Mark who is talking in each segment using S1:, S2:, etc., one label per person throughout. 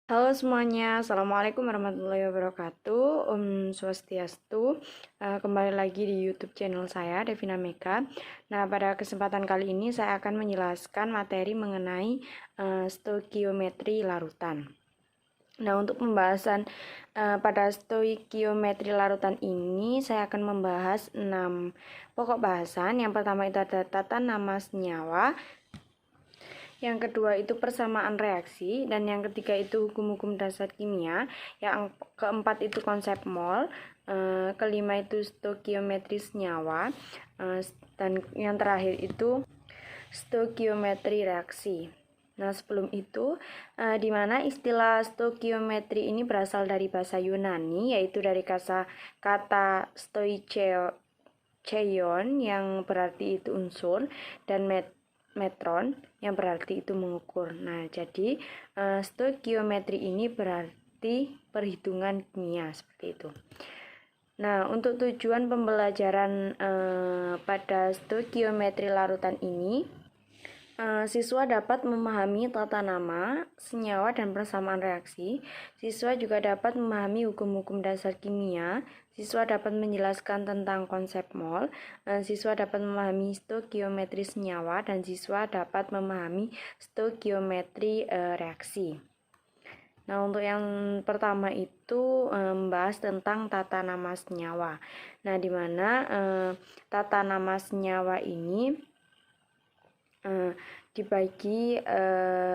S1: Halo semuanya, Assalamualaikum warahmatullahi wabarakatuh. Swastiastu. Kembali lagi di YouTube channel saya, Devina Meka. Nah, pada kesempatan kali ini saya akan menjelaskan materi mengenai stoikiometri larutan. Nah, untuk pembahasan pada stoikiometri larutan ini, saya akan membahas 6 pokok bahasan. Yang pertama itu ada tata nama senyawa. Yang kedua itu persamaan reaksi, dan yang ketiga itu hukum-hukum dasar kimia, yang keempat itu konsep mol, kelima itu stoikiometri senyawa, dan yang terakhir itu stoikiometri reaksi. Nah, sebelum itu, di mana istilah stoikiometri ini berasal dari bahasa Yunani, yaitu dari kata stoicheion yang berarti itu unsur, dan metron yang berarti itu mengukur. Nah, jadi stoikiometri ini berarti perhitungan kimia seperti itu. Nah, untuk tujuan pembelajaran pada stoikiometri larutan ini, siswa dapat memahami tata nama, senyawa, dan persamaan reaksi. Siswa juga dapat memahami hukum-hukum dasar kimia. Siswa dapat menjelaskan tentang konsep mol. Siswa dapat memahami stoikiometri senyawa, dan siswa dapat memahami stoikiometri reaksi. Nah, untuk yang pertama itu membahas tentang tata nama senyawa. Nah, di mana tata nama senyawa ini dibagi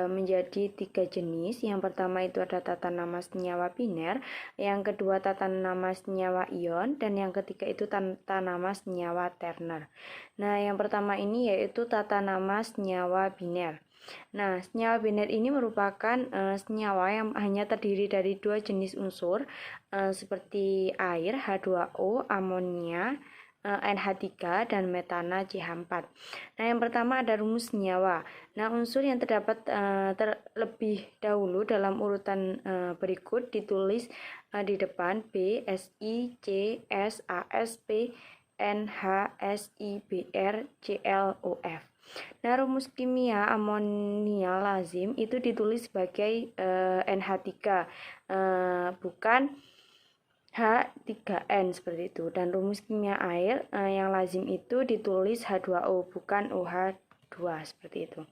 S1: menjadi 3 jenis. Yang pertama itu ada tata nama senyawa biner, yang kedua tata nama senyawa ion, dan yang ketiga itu tata nama senyawa terner. Nah, yang pertama ini yaitu tata nama senyawa biner. Nah, senyawa biner ini merupakan senyawa yang hanya terdiri dari 2 jenis unsur seperti air H2O, amonia NH3, dan metana CH4. Nah, yang pertama ada rumus senyawa. Nah, unsur yang terdapat terlebih dahulu dalam urutan berikut ditulis di depan: B, Si, C, S, As, P, NH, Si, Br, Cl, OF. Nah, rumus kimia amonia lazim itu ditulis sebagai NH3, bukan H3N seperti itu. Dan rumus kimia air yang lazim itu ditulis H2O, bukan OH2 seperti itu.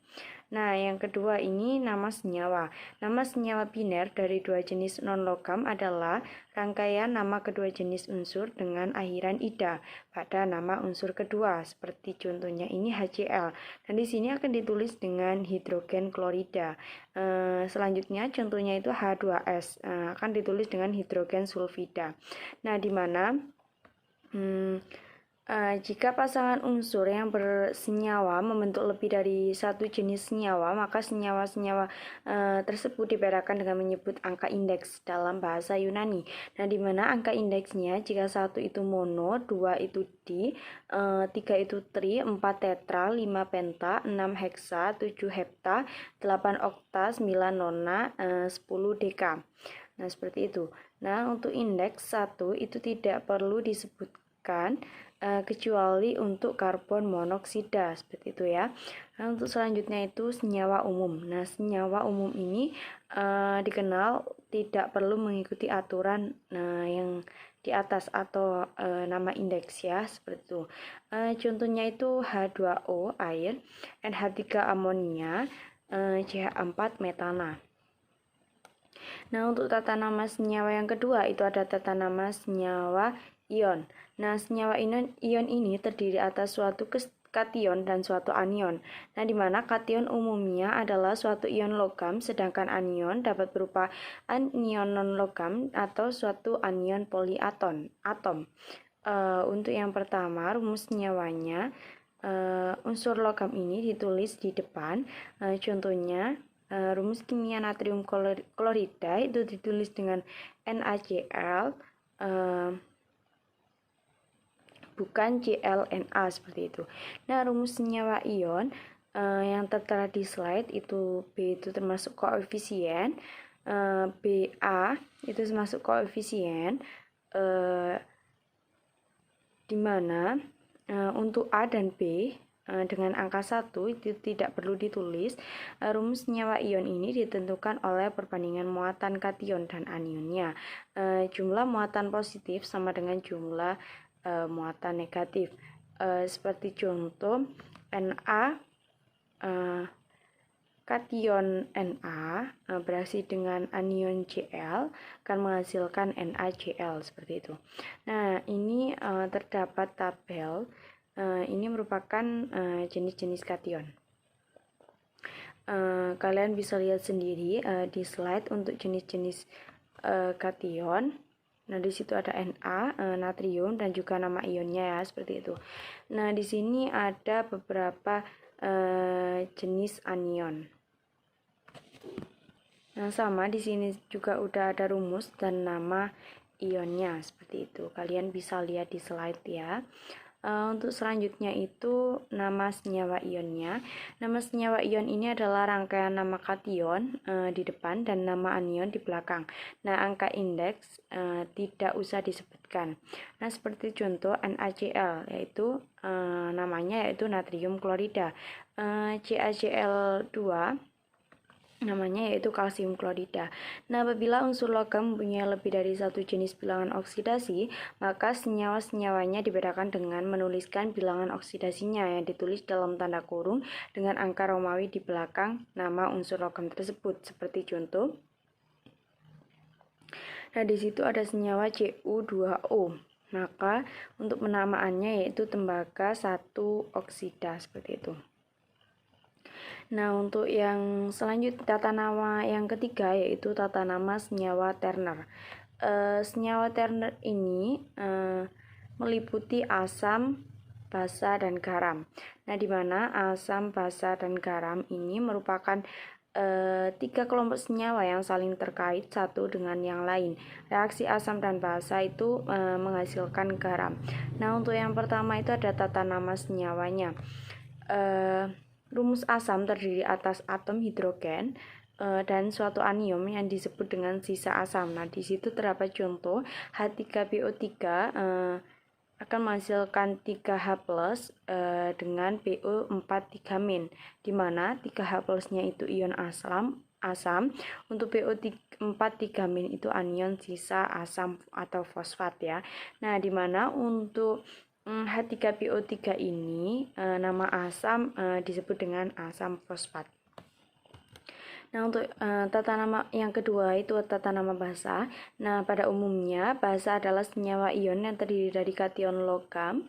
S1: Nah, yang kedua ini nama senyawa. Nama senyawa biner dari 2 jenis non-logam adalah rangkaian nama kedua jenis unsur dengan akhiran ida pada nama unsur kedua. Seperti contohnya ini HCl. Dan di sini akan ditulis dengan hidrogen klorida. Selanjutnya contohnya itu H2S, akan ditulis dengan hidrogen sulfida. Nah, di mana jika pasangan unsur yang bersenyawa membentuk lebih dari satu jenis senyawa, maka senyawa-senyawa tersebut dibedakan dengan menyebut angka indeks dalam bahasa Yunani. Nah, di mana angka indeksnya jika 1 itu mono, 2 itu di, 3 itu tri, 4 tetra, 5 penta, 6 heksa, 7 hepta, 8 okta, 9 nona, 10 deka. Nah, seperti itu. Nah, untuk indeks 1 itu tidak perlu disebutkan kecuali untuk karbon monoksida seperti itu ya. Nah, untuk selanjutnya itu senyawa umum. Nah, senyawa umum ini dikenal tidak perlu mengikuti aturan yang di atas atau nama indeks ya, seperti itu. Contohnya itu H2O air, NH3 amonia, CH4 metana. Nah, untuk tata nama senyawa yang kedua itu ada tata nama senyawa ion. Nah, senyawa ion ini terdiri atas suatu kation dan suatu anion. Nah, di mana kation umumnya adalah suatu ion logam, sedangkan anion dapat berupa anion non-logam atau suatu anion poliatom. Untuk yang pertama, rumus senyawanya, unsur logam ini ditulis di depan. Contohnya, rumus kimia natrium klorida itu ditulis dengan NaCl, bukan ClNa seperti itu. Nah, rumus senyawa ion yang tertera di slide itu B itu termasuk koefisien, Ba itu termasuk koefisien, di mana untuk A dan B dengan angka 1 itu tidak perlu ditulis. Rumus senyawa ion ini ditentukan oleh perbandingan muatan kation dan anionnya. Jumlah muatan positif sama dengan jumlah muatan negatif. Seperti contoh Na, kation Na bereaksi dengan anion Cl akan menghasilkan NaCl seperti itu. Nah, ini terdapat tabel. Ini merupakan jenis-jenis kation. Kalian bisa lihat sendiri di slide untuk jenis-jenis kation. Nah, di situ ada Na, natrium, dan juga nama ionnya ya, seperti itu. Nah, di sini ada beberapa jenis anion. Nah, sama di sini juga udah ada rumus dan nama ionnya seperti itu. Kalian bisa lihat di slide ya. Untuk selanjutnya itu nama senyawa ionnya. Nama senyawa ion ini adalah rangkaian nama kation di depan dan nama anion di belakang. Nah, angka indeks tidak usah disebutkan. Nah, seperti contoh NaCl, yaitu namanya yaitu natrium klorida. CaCl2 namanya yaitu kalsium klorida. Nah, apabila unsur logam mempunyai lebih dari satu jenis bilangan oksidasi, maka senyawa-senyawanya dibedakan dengan menuliskan bilangan oksidasinya yang ditulis dalam tanda kurung dengan angka Romawi di belakang nama unsur logam tersebut. Seperti contoh, nah di situ ada senyawa Cu2O. Maka untuk penamaannya yaitu tembaga 1 oksida seperti itu. Nah, untuk yang selanjutnya tata nama yang ketiga yaitu tata nama senyawa terner. Senyawa terner ini meliputi asam, basa, dan garam. Nah, di mana asam, basa, dan garam ini merupakan 3 kelompok senyawa yang saling terkait satu dengan yang lain. Reaksi asam dan basa itu menghasilkan garam. Nah, untuk yang pertama itu ada tata nama senyawanya. Rumus asam terdiri atas atom hidrogen dan suatu anion yang disebut dengan sisa asam. Nah, di situ terdapat contoh H3PO3 akan menghasilkan 3H+ dengan PO4 3-, di mana 3H+ nya itu ion asam. Untuk PO4 3- itu anion sisa asam atau fosfat ya. Nah, di mana untuk H3PO3 ini nama asam disebut dengan asam fosfat. Nah, untuk tata nama yang kedua itu tata nama basa. Nah, pada umumnya basa adalah senyawa ion yang terdiri dari kation logam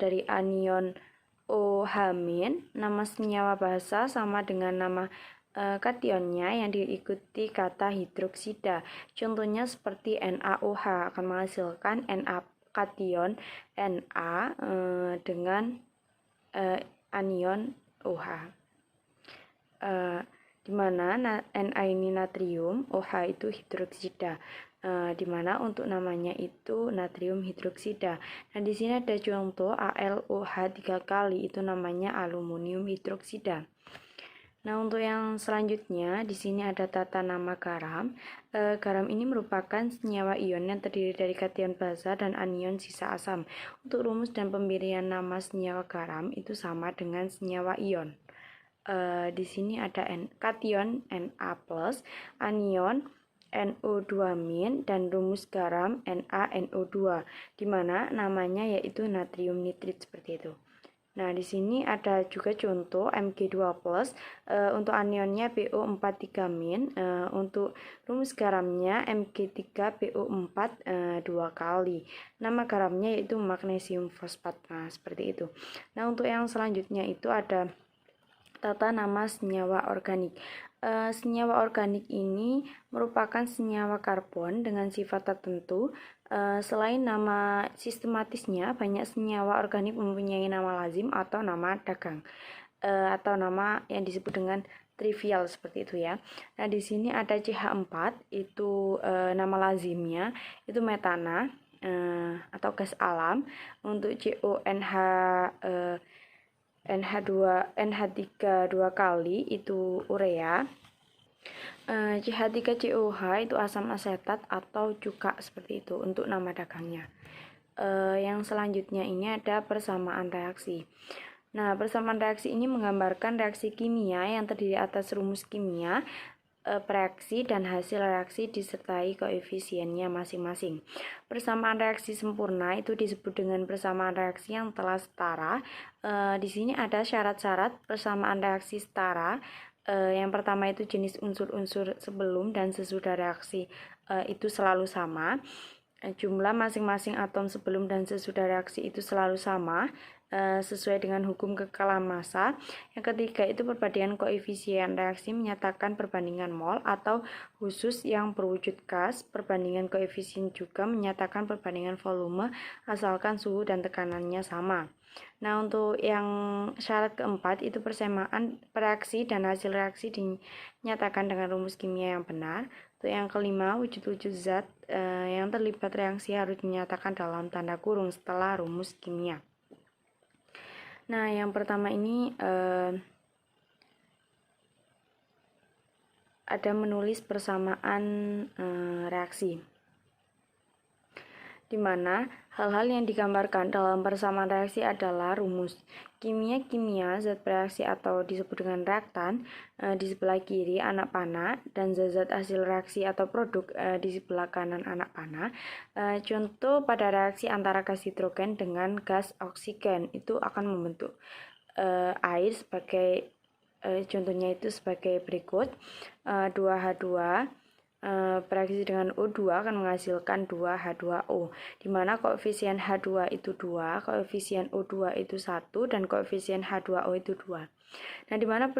S1: dari anion OH-. Nama senyawa basa sama dengan nama kationnya yang diikuti kata hidroksida. Contohnya seperti NaOH akan menghasilkan Na kation Na dengan anion OH, di mana Na ini natrium, OH itu hidroksida, di mana untuk namanya itu natrium hidroksida. Nah, di sini ada contoh AlOH 3 kali, itu namanya aluminium hidroksida. Nah, untuk yang selanjutnya di sini ada tata nama garam. Garam ini merupakan senyawa ion yang terdiri dari kation basa dan anion sisa asam. Untuk rumus dan pemberian nama senyawa garam itu sama dengan senyawa ion. Di sini ada kation Na+, anion NO2- dan rumus garam NaNO2, di mana namanya yaitu natrium nitrit seperti itu. Nah, di sini ada juga contoh Mg2+, untuk anionnya PO4 3-, untuk rumus garamnya Mg3PO4 2 kali. Nama garamnya yaitu magnesium fosfat. Nah, seperti itu. Nah, untuk yang selanjutnya itu ada tata nama senyawa organik. Senyawa organik ini merupakan senyawa karbon dengan sifat tertentu. Selain nama sistematisnya, banyak senyawa organik mempunyai nama lazim atau nama dagang, atau nama yang disebut dengan trivial seperti itu ya. Nah, di sini ada CH4, itu nama lazimnya itu metana atau gas alam. Untuk CONH NH3 2 kali itu urea. CH3COH itu asam asetat atau cuka seperti itu untuk nama dagangnya. Yang selanjutnya ini ada persamaan reaksi. Nah, persamaan reaksi ini menggambarkan reaksi kimia yang terdiri atas rumus kimia, reaksi dan hasil reaksi disertai koefisiennya masing-masing. Persamaan reaksi sempurna itu disebut dengan persamaan reaksi yang telah setara. Di sini ada syarat-syarat persamaan reaksi setara. Yang pertama itu jenis unsur-unsur sebelum dan sesudah reaksi itu selalu sama. Jumlah masing-masing atom sebelum dan sesudah reaksi itu selalu sama, sesuai dengan hukum kekalahan massa. Yang ketiga itu perbandingan koefisien reaksi menyatakan perbandingan mol atau khusus yang berwujud gas. Perbandingan koefisien juga menyatakan perbandingan volume asalkan suhu dan tekanannya sama. Nah, untuk yang syarat keempat itu persamaan reaksi dan hasil reaksi dinyatakan dengan rumus kimia yang benar. Untuk yang kelima, wujud-wujud zat yang terlibat reaksi harus dinyatakan dalam tanda kurung setelah rumus kimia. Nah, yang pertama ini ada menulis persamaan reaksi, di mana hal-hal yang digambarkan dalam persamaan reaksi adalah rumus kimia, zat bereaksi atau disebut dengan reaktan di sebelah kiri anak panah, dan zat-zat hasil reaksi atau produk di sebelah kanan anak panah. Contoh pada reaksi antara gas hidrogen dengan gas oksigen itu akan membentuk air sebagai contohnya itu sebagai berikut. 2H2 bereaksi dengan O2 akan menghasilkan 2H2O, di mana koefisien H2 itu 2, koefisien O2 itu 1, dan koefisien H2O itu 2. Nah, di mana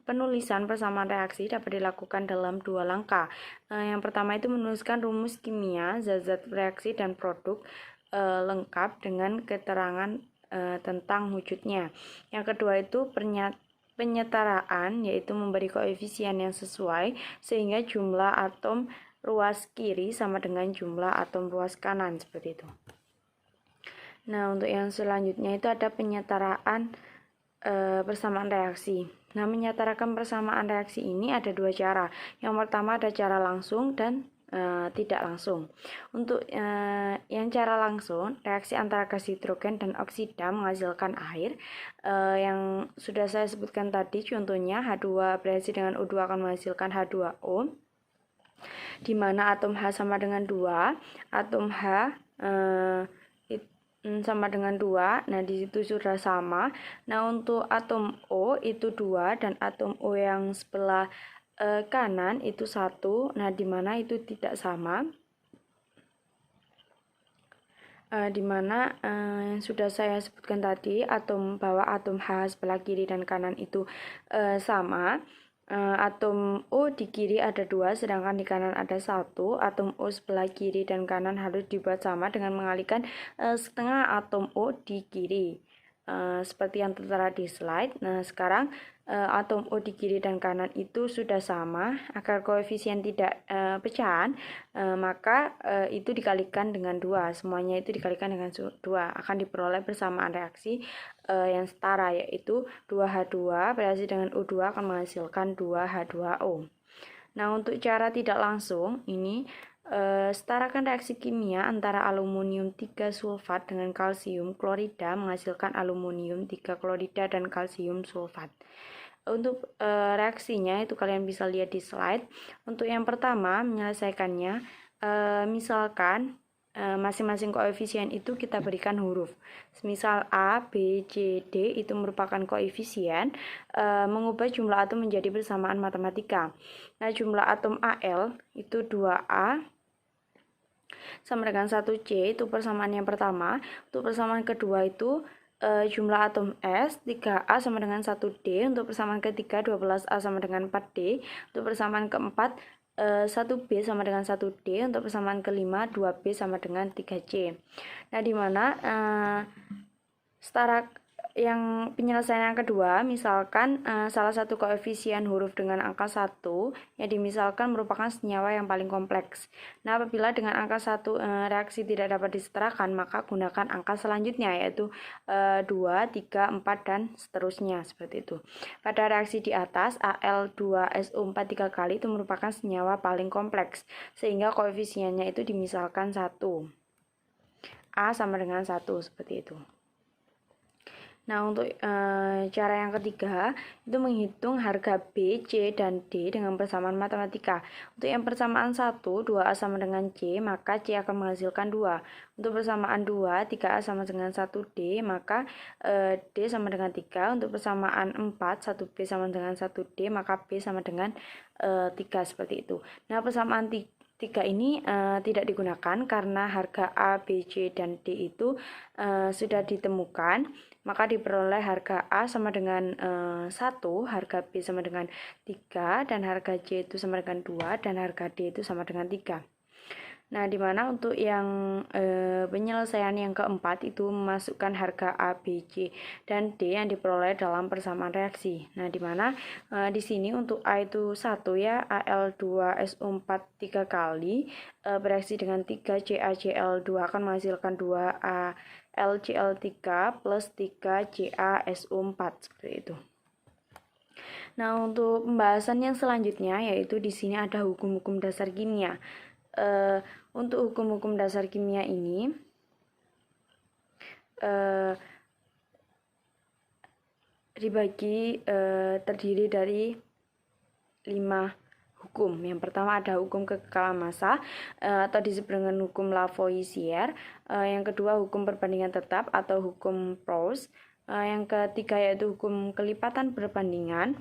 S1: penulisan persamaan reaksi dapat dilakukan dalam dua langkah. Yang pertama itu menuliskan rumus kimia, zat-zat reaksi dan produk lengkap dengan keterangan tentang wujudnya. Yang kedua itu penyetaraan, yaitu memberi koefisien yang sesuai sehingga jumlah atom ruas kiri sama dengan jumlah atom ruas kanan, seperti itu. Nah, untuk yang selanjutnya itu ada penyetaraan persamaan reaksi. Nah, menyetarakan persamaan reaksi ini ada dua cara. Yang pertama ada cara langsung dan tidak langsung. Untuk yang cara langsung, reaksi antara gas hidrogen dan oksida menghasilkan air. Yang sudah saya sebutkan tadi, contohnya H2 bereaksi dengan O2 akan menghasilkan H2O, di mana atom H sama dengan 2, atom H sama dengan 2. Nah, di situ sudah sama. Nah, untuk atom O itu 2 dan atom O yang sebelah kanan itu 1. Nah, di mana itu tidak sama. Di mana yang sudah saya sebutkan tadi, bahwa atom H sebelah kiri dan kanan itu sama. Atom O di kiri ada 2, sedangkan di kanan ada 1. Atom O sebelah kiri dan kanan harus dibuat sama dengan mengalihkan setengah atom O di kiri, seperti yang tertera di slide. Nah, sekarang atom O di kiri dan kanan itu sudah sama. Agar koefisien tidak pecahan, maka itu dikalikan dengan 2. Semuanya itu dikalikan dengan 2, akan diperoleh persamaan reaksi yang setara, yaitu 2H2 bereaksi dengan O2 akan menghasilkan 2H2O. Nah, untuk cara tidak langsung ini, setarakan reaksi kimia antara aluminium 3 sulfat dengan kalsium klorida menghasilkan aluminium 3 klorida dan kalsium sulfat. Untuk reaksinya itu kalian bisa lihat di slide. Untuk yang pertama menyelesaikannya, misalkan masing-masing koefisien itu kita berikan huruf. Misal A, B, C, D itu merupakan koefisien, mengubah jumlah atom menjadi persamaan matematika. Nah, jumlah atom Al itu 2A sama dengan 1C, itu persamaan yang pertama. Untuk persamaan kedua itu jumlah atom S 3A sama dengan 1D. Untuk persamaan ketiga 12A sama dengan 4D. Untuk persamaan keempat 1B sama dengan 1D. Untuk persamaan kelima 2B sama dengan 3C. Nah, di mana setara yang penyelesaian yang kedua, misalkan salah satu koefisien huruf dengan angka 1 yang dimisalkan merupakan senyawa yang paling kompleks. Nah, apabila dengan angka 1 reaksi tidak dapat disetarakan, maka gunakan angka selanjutnya, yaitu 2, 3, 4, dan seterusnya, seperti itu. Pada reaksi di atas, Al2SO4 3 kali itu merupakan senyawa paling kompleks, sehingga koefisiennya itu dimisalkan 1. A sama dengan 1, seperti itu. Nah, untuk cara yang ketiga itu menghitung harga B, C, dan D dengan persamaan matematika. Untuk yang persamaan 1, 2A sama dengan C, maka C akan menghasilkan 2. Untuk persamaan 2, 3A sama dengan 1D, maka D sama dengan 3. Untuk persamaan 4, 1B sama dengan 1D, maka B sama dengan 3, seperti itu. Nah, persamaan 3 ini tidak digunakan karena harga A, B, C, dan D itu sudah ditemukan, maka diperoleh harga A sama dengan 1, harga B sama dengan 3, dan harga C itu sama dengan 2, dan harga D itu sama dengan 3. Nah, dimana untuk yang penyelesaian yang keempat itu memasukkan harga A, B, C, dan D yang diperoleh dalam persamaan reaksi. Nah, dimana di sini untuk A itu 1 ya, Al2SO4 3 kali, bereaksi dengan 3 CaCl2 akan menghasilkan 2 AlCl3 plus 3 CaSO4, seperti itu. Nah, untuk pembahasan yang selanjutnya yaitu di sini ada hukum-hukum dasar kimia. Untuk hukum-hukum dasar kimia ini dibagi terdiri dari 5 hukum. Yang pertama ada hukum kekekalan massa atau disebut dengan hukum Lavoisier. Yang kedua hukum perbandingan tetap atau hukum Proust. Yang ketiga yaitu hukum kelipatan perbandingan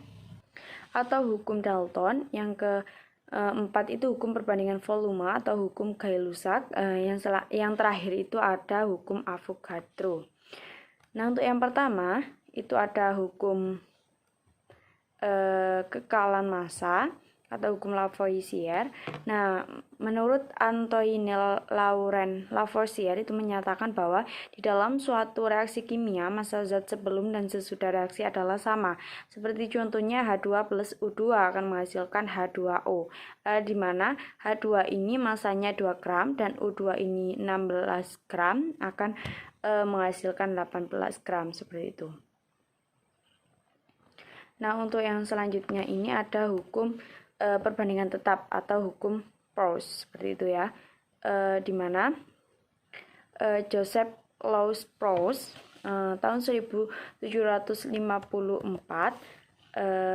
S1: atau hukum Dalton. Yang keempat itu hukum perbandingan volume atau hukum Gay-Lussac. Yang terakhir itu ada hukum Avogadro. Nah, untuk yang pertama itu ada hukum kekekalan massa atau hukum Lavoisier. Nah, menurut Antoine Laurent Lavoisier itu menyatakan bahwa di dalam suatu reaksi kimia massa zat sebelum dan sesudah reaksi adalah sama. Seperti contohnya H2 plus U2 akan menghasilkan H2O, di mana H2 ini massanya 2 gram dan U2 ini 16 gram akan menghasilkan 18 gram, seperti itu. Nah, untuk yang selanjutnya ini ada hukum perbandingan tetap atau hukum Proust, seperti itu ya, di mana Joseph Louis Proust tahun 1754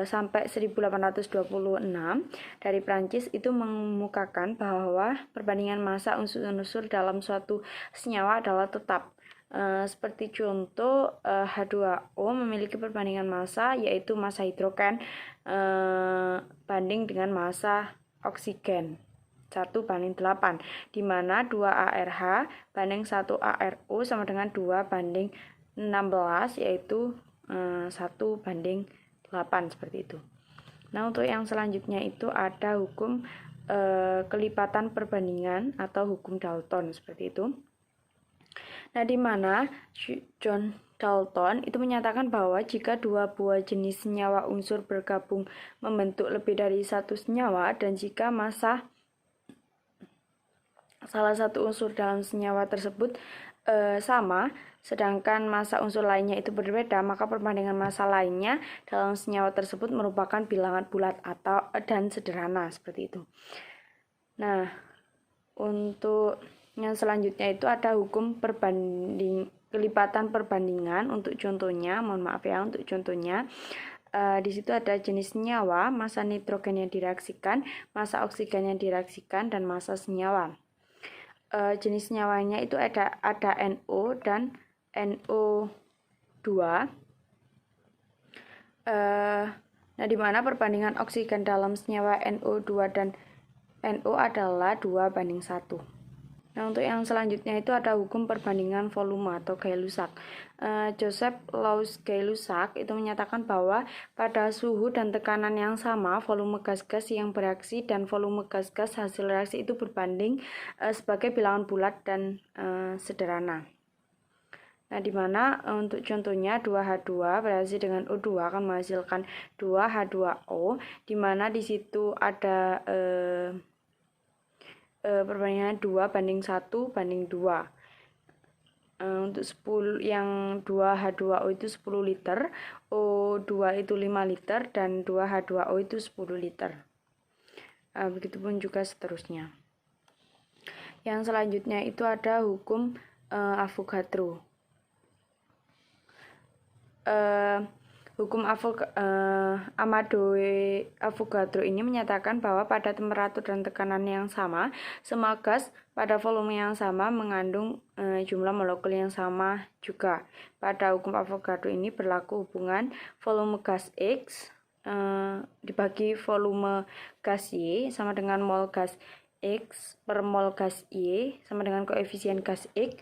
S1: sampai 1826 dari Prancis itu mengemukakan bahwa perbandingan massa unsur-unsur dalam suatu senyawa adalah tetap. Seperti contoh H2O memiliki perbandingan massa yaitu massa hidrogen banding dengan massa oksigen 1:8, di mana 2ARH banding 1ARO sama dengan 2:16, yaitu 1:8, seperti itu. Nah, untuk yang selanjutnya itu ada hukum kelipatan perbandingan atau hukum Dalton, seperti itu. Nah, di mana John Dalton itu menyatakan bahwa jika dua buah jenis senyawa unsur bergabung membentuk lebih dari satu senyawa, dan jika massa salah satu unsur dalam senyawa tersebut sama, sedangkan massa unsur lainnya itu berbeda, maka perbandingan massa lainnya dalam senyawa tersebut merupakan bilangan bulat atau dan sederhana, seperti itu. Nah, untuk yang selanjutnya itu ada hukum kelipatan perbandingan. Untuk contohnya, mohon maaf ya, untuk contohnya di situ ada jenis senyawa, massa nitrogen yang direaksikan, massa oksigen yang direaksikan, dan massa senyawa. Jenis senyawanya itu ada NO dan NO2. Nah, di mana perbandingan oksigen dalam senyawa NO2 dan NO adalah 2:1. Nah, untuk yang selanjutnya itu ada hukum perbandingan volume atau Gay-Lussac. Joseph Louis Gay-Lussac itu menyatakan bahwa pada suhu dan tekanan yang sama, volume gas-gas yang bereaksi dan volume gas-gas hasil reaksi itu berbanding sebagai bilangan bulat dan sederhana. Nah, di mana untuk contohnya 2H2 bereaksi dengan O2 akan menghasilkan 2H2O, di mana di situ ada perbandingan 2:1:2. Untuk 10 yang 2H2O itu 10 liter, O2 itu 5 liter, dan 2H2O itu 10 liter. Begitupun juga seterusnya. Yang selanjutnya itu ada hukum Avogadro. Hukum Avogadro ini menyatakan bahwa pada temperatur dan tekanan yang sama, semua gas pada volume yang sama mengandung jumlah molekul yang sama juga. Pada hukum Avogadro ini berlaku hubungan volume gas X dibagi volume gas Y sama dengan mol gas X per mol gas Y sama dengan koefisien gas X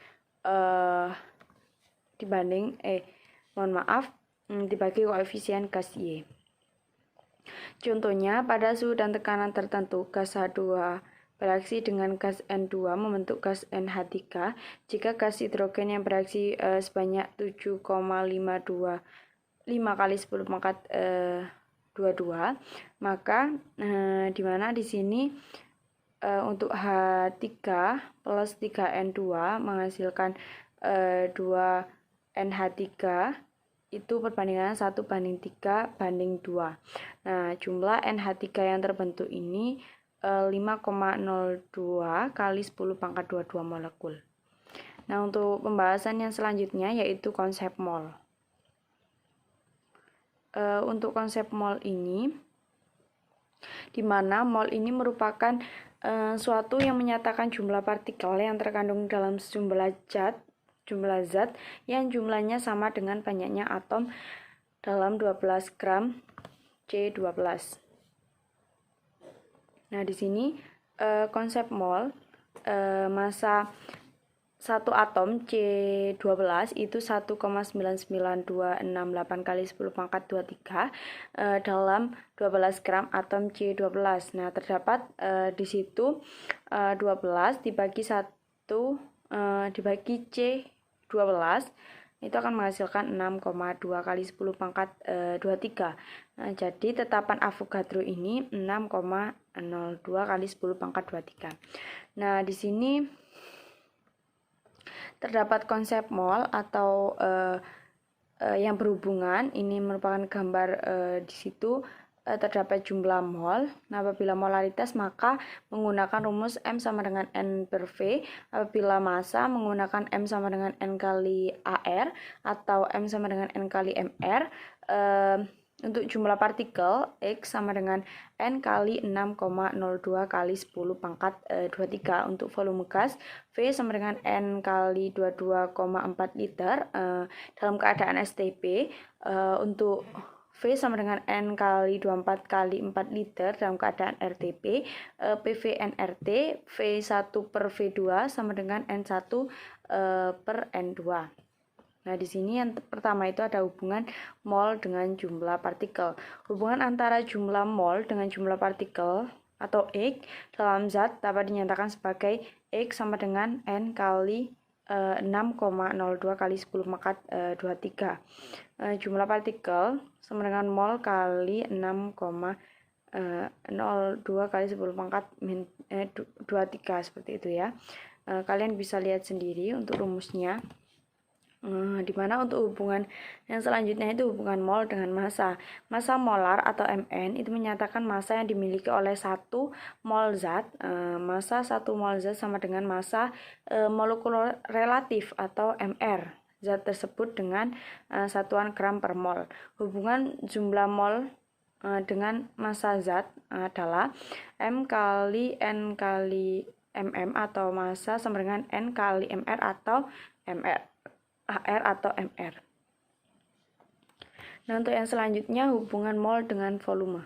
S1: dibagi koefisien gas Y. Contohnya, pada suhu dan tekanan tertentu, gas H2 bereaksi dengan gas N2 membentuk gas NH3. Jika gas hidrogen yang bereaksi sebanyak 7,525 kali 10 pangkat 22, maka di mana di sini untuk H3 plus 3N2 menghasilkan 2NH3 itu perbandingan 1:3:2. Nah, jumlah NH3 yang terbentuk ini 5,02 kali 10 pangkat 22 molekul. Nah, untuk pembahasan yang selanjutnya yaitu konsep mol. Untuk konsep mol ini, di mana mol ini merupakan suatu yang menyatakan jumlah partikel yang terkandung dalam jumlah zat yang jumlahnya sama dengan banyaknya atom dalam 12 gram C12. Nah, di sini konsep mol, massa satu atom C12 itu 1,99268 kali 10 pangkat 23 dalam 12 gram atom C12. Nah, terdapat di situ 12 dibagi 1 dibagi C12 itu akan menghasilkan 6,2 kali 10 pangkat 23. Nah, jadi tetapan Avogadro ini 6,02 kali 10 pangkat 23. Nah, di sini terdapat konsep mol atau yang berhubungan. Ini merupakan gambar di situ terdapat jumlah mol. Nah, apabila molaritas maka menggunakan rumus M sama dengan N per V. Apabila massa menggunakan M sama dengan N kali AR atau M sama dengan N kali MR. Untuk jumlah partikel X sama dengan N kali 6,02 kali 10 pangkat 23. Untuk volume gas V sama dengan N kali 22,4 liter dalam keadaan STP. Untuk V sama dengan N kali 24 kali 4 liter dalam keadaan RTP. PV-nRT V1 per V2 sama dengan N1 per N2. Nah, di sini yang pertama itu ada hubungan mol dengan jumlah partikel. Hubungan antara jumlah mol dengan jumlah partikel atau X dalam zat dapat dinyatakan sebagai X sama dengan N kali 6,02 kali 10 pangkat 23. Jumlah partikel sama dengan mol kali 6,02 kali 10 pangkat 23 seperti itu ya. Kalian bisa lihat sendiri untuk rumusnya. Dimana untuk hubungan yang selanjutnya itu hubungan mol dengan massa. Massa molar atau Mn itu menyatakan massa yang dimiliki oleh 1 mol zat. Massa 1 mol zat sama dengan massa molekular relatif atau Mr. Zat tersebut dengan satuan gram per mol. Hubungan jumlah mol dengan massa zat adalah M kali N kali mm atau massa sama dengan N kali Mr atau AR atau MR. Nah, untuk yang selanjutnya hubungan mol dengan volume.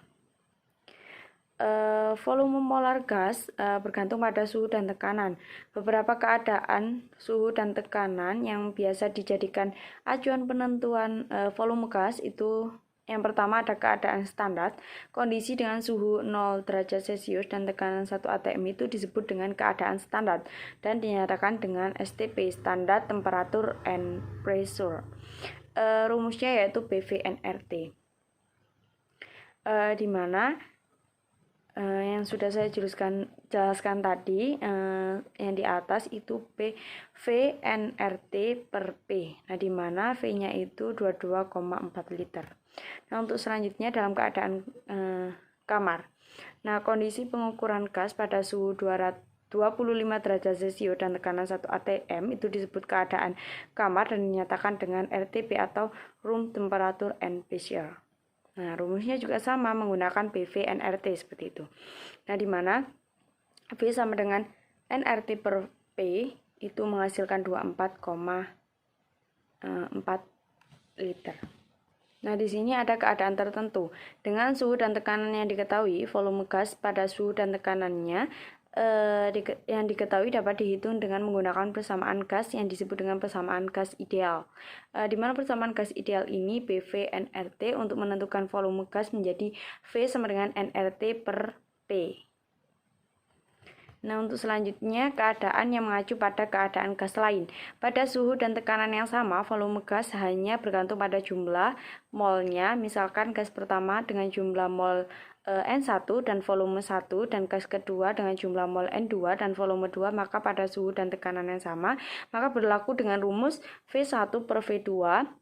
S1: Volume molar gas bergantung pada suhu dan tekanan. Beberapa keadaan suhu dan tekanan yang biasa dijadikan acuan penentuan volume gas itu yang pertama ada keadaan standar. Kondisi dengan suhu 0 derajat Celcius dan tekanan 1 atm itu disebut dengan keadaan standar dan dinyatakan dengan STP, standar temperatur and pressure. Rumusnya yaitu PV-nRT. Di mana yang sudah saya jelaskan tadi yang di atas itu PV-nRT per P. Nah, di mana V-nya itu 22,4 liter. Nah, untuk selanjutnya dalam keadaan kamar. Nah, kondisi pengukuran gas pada suhu 200 25 derajat Celcius dan tekanan 1 atm itu disebut keadaan kamar dan dinyatakan dengan RTP atau room temperature and pressure. Nah, rumusnya juga sama menggunakan PV nRT seperti itu. Nah, di mana V sama dengan nRT per P itu menghasilkan 24,4 liter. Nah, di sini ada keadaan tertentu. Dengan suhu dan tekanan yang diketahui, volume gas pada suhu dan tekanannya yang diketahui dapat dihitung dengan menggunakan persamaan gas yang disebut dengan persamaan gas ideal. Di mana persamaan gas ideal ini PV nRT untuk menentukan volume gas menjadi V sama dengan nRT per P. Nah, untuk selanjutnya keadaan yang mengacu pada keadaan gas lain. Pada suhu dan tekanan yang sama, volume gas hanya bergantung pada jumlah molnya. Misalkan gas pertama dengan jumlah mol N1 dan volume 1 dan gas kedua dengan jumlah mol N2 dan volume 2, maka pada suhu dan tekanan yang sama, maka berlaku dengan rumus V1 per V2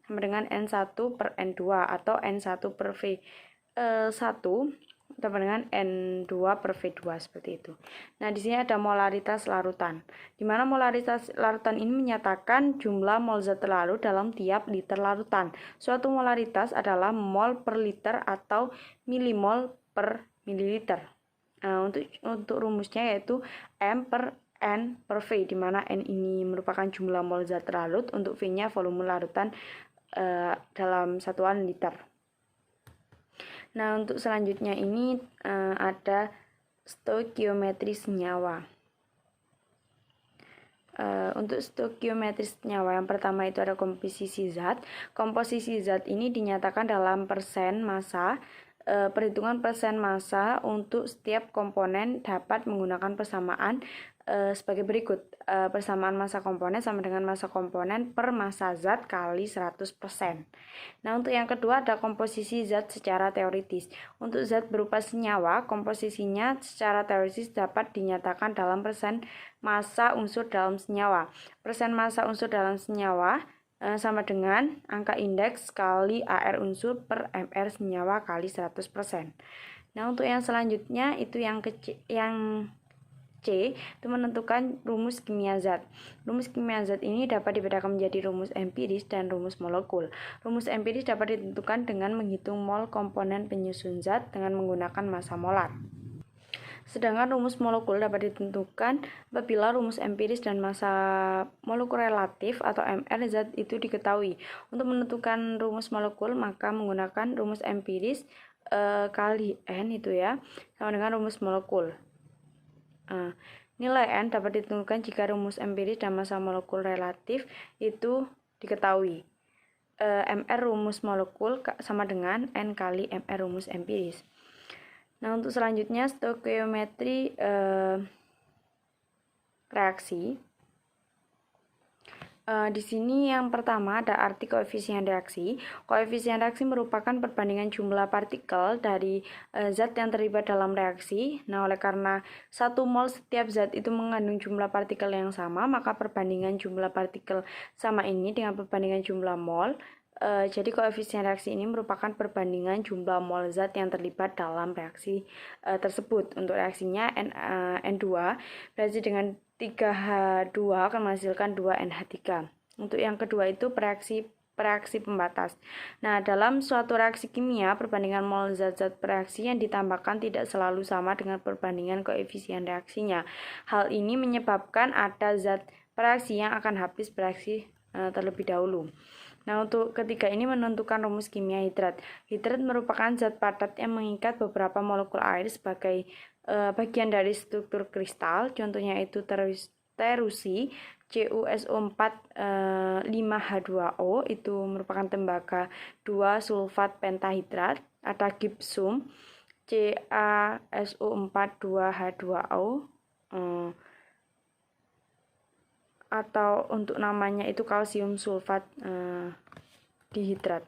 S1: sama dengan N1 per N2 atau N1 per V1 sama dengan N2 per V2 seperti itu. Nah, di sini ada molaritas larutan. Di mana molaritas larutan ini menyatakan jumlah mol zat terlarut dalam tiap liter larutan. Suatu molaritas adalah mol per liter atau milimol per mililiter. Nah, untuk rumusnya yaitu M per N per V, di mana N ini merupakan jumlah mol zat terlarut, untuk V-nya volume larutan dalam satuan liter. Nah, untuk selanjutnya ini ada stoikiometri senyawa. Untuk stoikiometri senyawa yang pertama itu ada komposisi zat. Komposisi zat ini dinyatakan dalam persen massa. Perhitungan persen massa untuk setiap komponen dapat menggunakan persamaan sebagai berikut. Persamaan massa komponen sama dengan massa komponen per massa zat kali 100%. Nah, untuk yang kedua ada komposisi zat secara teoritis. Untuk zat berupa senyawa, komposisinya secara teoritis dapat dinyatakan dalam persen massa unsur dalam senyawa. Persen massa unsur dalam senyawa sama dengan angka indeks kali AR unsur per MR senyawa kali 100%. Nah, untuk yang selanjutnya itu yang C itu menentukan rumus kimia zat. Rumus kimia zat ini dapat dibedakan menjadi rumus empiris dan rumus molekul. Rumus empiris dapat ditentukan dengan menghitung mol komponen penyusun zat dengan menggunakan massa molar. Sedangkan rumus molekul dapat ditentukan apabila rumus empiris dan massa molekul relatif atau MR zat itu diketahui. Untuk menentukan rumus molekul maka menggunakan rumus empiris kali N itu ya sama dengan rumus molekul. Nilai N dapat ditentukan jika rumus empiris dan massa molekul relatif itu diketahui. MR rumus molekul sama dengan N kali MR rumus empiris. Nah, untuk selanjutnya stoikiometri reaksi. Di sini yang pertama ada arti koefisien reaksi. Koefisien reaksi merupakan perbandingan jumlah partikel dari zat yang terlibat dalam reaksi. Nah, oleh karena 1 mol setiap zat itu mengandung jumlah partikel yang sama, maka perbandingan jumlah partikel sama ini dengan perbandingan jumlah mol. Jadi koefisien reaksi ini merupakan perbandingan jumlah mol zat yang terlibat dalam reaksi tersebut. Untuk reaksinya N2 berarti dengan 3H2 akan menghasilkan 2NH3. Untuk yang kedua itu reaksi pembatas. Nah, dalam suatu reaksi kimia, perbandingan mol zat-zat reaksi yang ditambahkan tidak selalu sama dengan perbandingan koefisien reaksinya. Hal ini menyebabkan ada zat reaksi yang akan habis bereaksi terlebih dahulu. Nah, untuk ketiga ini menentukan rumus kimia hidrat. Hidrat merupakan zat padat yang mengikat beberapa molekul air sebagai bagian dari struktur kristal. Contohnya itu terusi CuSO4 5H2O itu merupakan tembaga 2 sulfat pentahidrat. Ada gipsum CaSO4 2H2O atau untuk namanya itu kalsium sulfat dihidrat.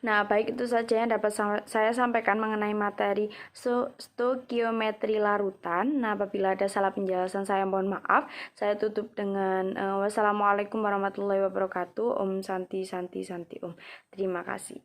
S1: Nah, baik itu saja yang dapat saya sampaikan mengenai materi stoikiometri larutan. Nah, apabila ada salah penjelasan saya mohon maaf. Saya tutup dengan wassalamualaikum warahmatullahi wabarakatuh. Om Santi Santi Santi Om. Terima kasih.